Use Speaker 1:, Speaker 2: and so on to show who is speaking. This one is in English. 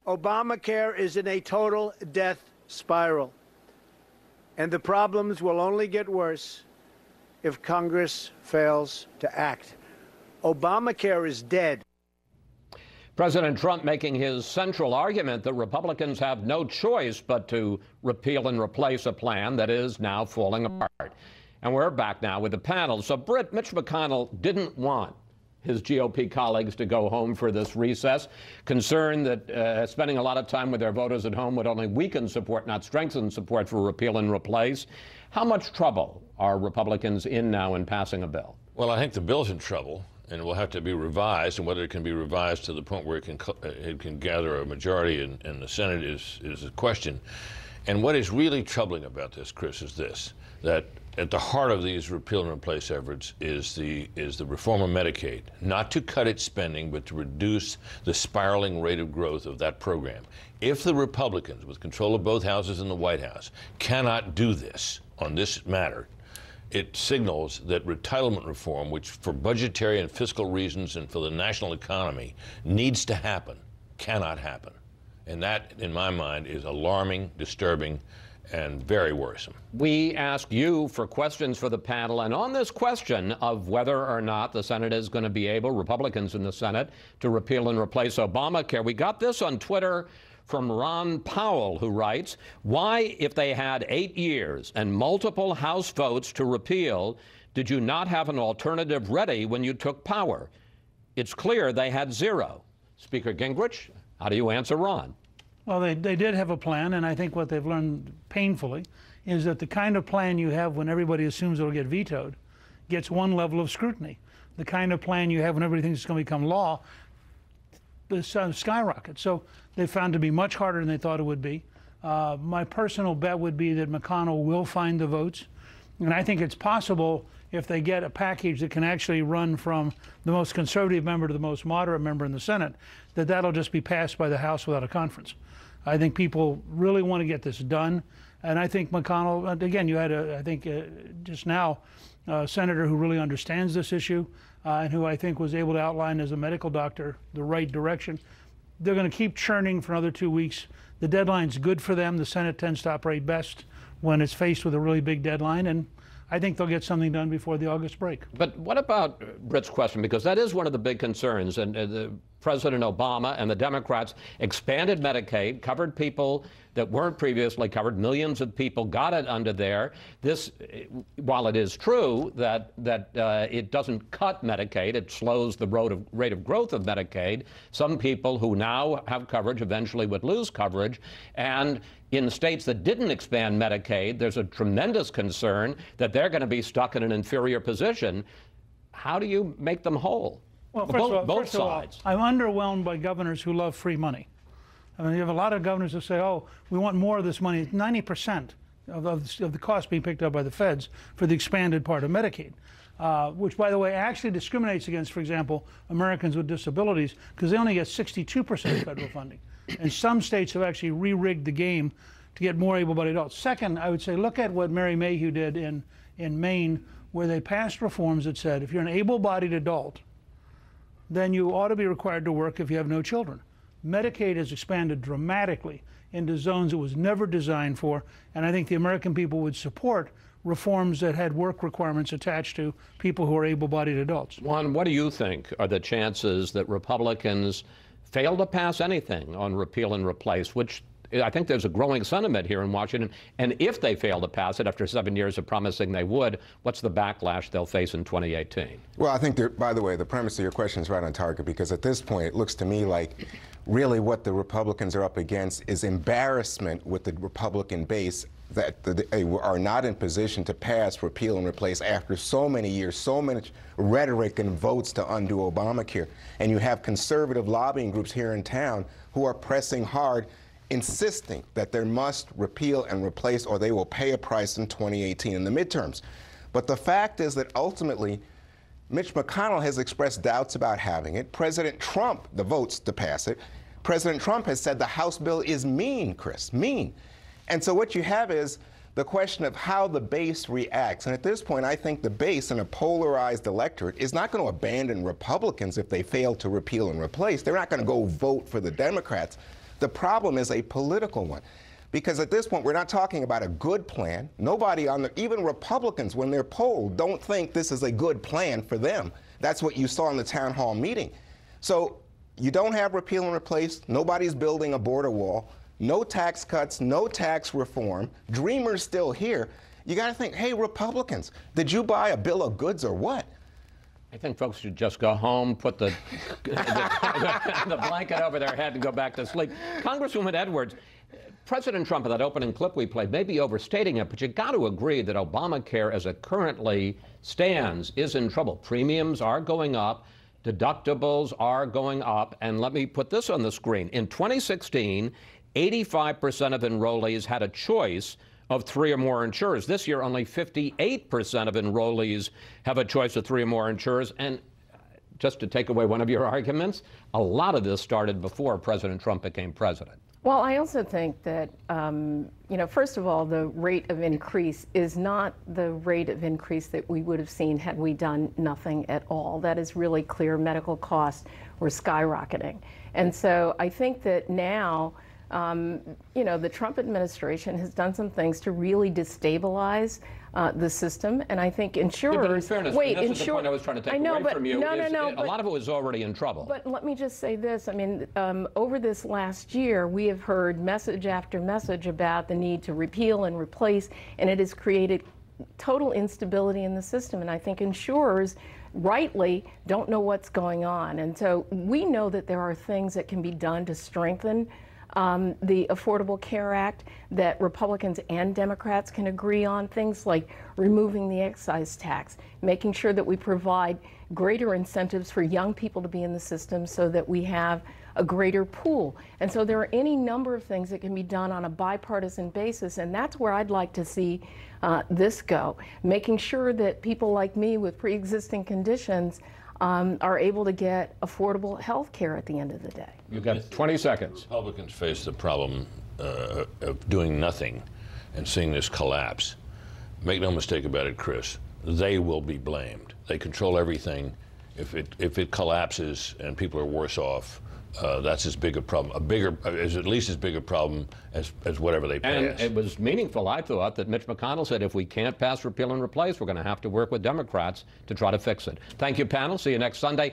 Speaker 1: Obamacare is in a total death spiral, and the problems will only get worse if Congress fails to act. Obamacare is dead.
Speaker 2: President Trump making his central argument that Republicans have no choice but to repeal and replace a plan that is now falling apart. And we're back now with the panel. So, Britt, Mitch McConnell didn't want his GOP colleagues to go home for this recess, concerned that spending a lot of time with their voters at home would only weaken support, not strengthen support for repeal and replace. How much trouble are Republicans in now in passing a bill?
Speaker 3: Well, I think the bill's in trouble, and it will have to be revised, and whether it can be revised to the point where it can gather a majority in the Senate is a question. And what is really troubling about this, Chris, is this, that at the heart of these repeal and replace efforts is the reform of Medicaid, not to cut its spending, but to reduce the spiraling rate of growth of that program. If the Republicans, with control of both houses in the White House, cannot do this on this matter, it signals that entitlement reform, which for budgetary and fiscal reasons and for the national economy needs to happen, cannot happen. And that, in my mind, is alarming, disturbing, and very worrisome.
Speaker 2: We ask you for questions for the panel, and on this question of whether or not the Senate is going to be able, Republicans in the Senate, to repeal and replace Obamacare, we got this on Twitter from Ron Powell, who writes, why, if they had 8 years and multiple House votes to repeal, did you not have an alternative ready when you took power? It's clear they had zero. Speaker Gingrich, how do you answer Ron?
Speaker 4: Well, they did have a plan, and I think what they've learned painfully is that the kind of plan you have when everybody assumes it'll get vetoed gets one level of scrutiny. The kind of plan you have when everybody thinks it's going to become law skyrockets. So they found to be much harder than they thought it would be. My personal bet would be that McConnell will find the votes, and I think it's possible if they get a package that can actually run from the most conservative member to the most moderate member in the Senate, that'll just be passed by the House without a conference. I think people really want to get this done, and I think McConnell, again, you had, I think just now, a senator who really understands this issue and who I think was able to outline as a medical doctor the right direction. They're going to keep churning for another 2 weeks. The deadline's good for them. The Senate tends to operate best when it's faced with a really big deadline, and I think they'll get something done before the August break.
Speaker 2: But what about Britt's question? Because that is one of the big concerns. And President Obama and the Democrats expanded Medicaid, covered people that weren't previously covered. Millions of people got it under there. This, while it is true that it doesn't cut Medicaid, it slows the rate of growth of Medicaid. Some people who now have coverage eventually would lose coverage. And in states that didn't expand Medicaid, there's a tremendous concern that they're going to be stuck in an inferior position. How do you make them whole?
Speaker 4: Well,
Speaker 2: both sides.
Speaker 4: I'm underwhelmed by governors who love free money. I mean, you have a lot of governors who say, oh, we want more of this money. 90% of the cost being picked up by the feds for the expanded part of Medicaid, which, by the way, actually discriminates against, for example, Americans with disabilities, because they only get 62% federal funding. And some states have actually re-rigged the game to get more able-bodied adults. Second, I would say look at what Mary Mayhew did in Maine, where they passed reforms that said if you're an able-bodied adult, then you ought to be required to work if you have no children. Medicaid has expanded dramatically into zones it was never designed for, and I think the American people would support reforms that had work requirements attached to people who are able-bodied adults.
Speaker 2: Juan, what do you think are the chances that Republicans fail to pass anything on repeal and replace, which I think there's a growing sentiment here in Washington, and if they fail to pass it after 7 years of promising they would, what's the backlash they'll face in 2018?
Speaker 5: Well, I think, by the way, the premise of your question is right on target, because at this point it looks to me like really what the Republicans are up against is embarrassment with the Republican base that they are not in position to pass repeal and replace after so many years, so much rhetoric and votes to undo Obamacare. And you have conservative lobbying groups here in town who are pressing hard, insisting that there must repeal and replace or they will pay a price in 2018 in the midterms. But the fact is that ultimately, Mitch McConnell has expressed doubts about having it. President Trump, the votes to pass it. President Trump has said the House bill is mean, Chris, mean. And so what you have is the question of how the base reacts. And at this point, I think the base in a polarized electorate is not going to abandon Republicans if they fail to repeal and replace. They're not going to go vote for the Democrats. The problem is a political one. Because at this point, we're not talking about a good plan. Nobody even Republicans, when they're polled, don't think this is a good plan for them. That's what you saw in the town hall meeting. So you don't have repeal and replace. Nobody's building a border wall. No tax cuts, no tax reform. Dreamers still here. You got to think, hey, Republicans, did you buy a bill of goods or what?
Speaker 2: I think folks should just go home, put the blanket over their head and go back to sleep. Congresswoman Edwards, President Trump, in that opening clip we played, may be overstating it, but you got to agree that Obamacare, as it currently stands, is in trouble. Premiums are going up, deductibles are going up, and let me put this on the screen. In 2016, 85% of enrollees had a choice of 3 or more insurers. This year, only 58% of enrollees have a choice of 3 or more insurers. And just to take away one of your arguments, a lot of this started before President Trump became president.
Speaker 6: Well, I also think that, first of all, the rate of increase is not the rate of increase that we would have seen had we done nothing at all. That is really clear. Medical costs were skyrocketing. And so I think that now, the Trump administration has done some things to really destabilize the system, and I think insurers.
Speaker 2: Yeah, but in fairness, this is the point I was trying to take away from you. A lot of it was already in trouble.
Speaker 6: But let me just say this: I mean, over this last year, we have heard message after message about the need to repeal and replace, and it has created total instability in the system. And I think insurers rightly don't know what's going on, and so we know that there are things that can be done to strengthen the Affordable Care Act that Republicans and Democrats can agree on, things like removing the excise tax, making sure that we provide greater incentives for young people to be in the system so that we have a greater pool. And so there are any number of things that can be done on a bipartisan basis, and that's where I'd like to see this go, making sure that people like me with pre-existing conditions are able to get affordable health care at the end of the day.
Speaker 2: You've got 20 seconds.
Speaker 3: Republicans face the problem of doing nothing and seeing this collapse. Make no mistake about it, Chris. They will be blamed. They control everything. If it collapses and people are worse off, that's as big a problem. Is at least as big a problem as whatever they pass.
Speaker 2: And it was meaningful, I thought, that Mitch McConnell said if we can't pass repeal and replace, we're going to have to work with Democrats to try to fix it. Thank you, panel. See you next Sunday.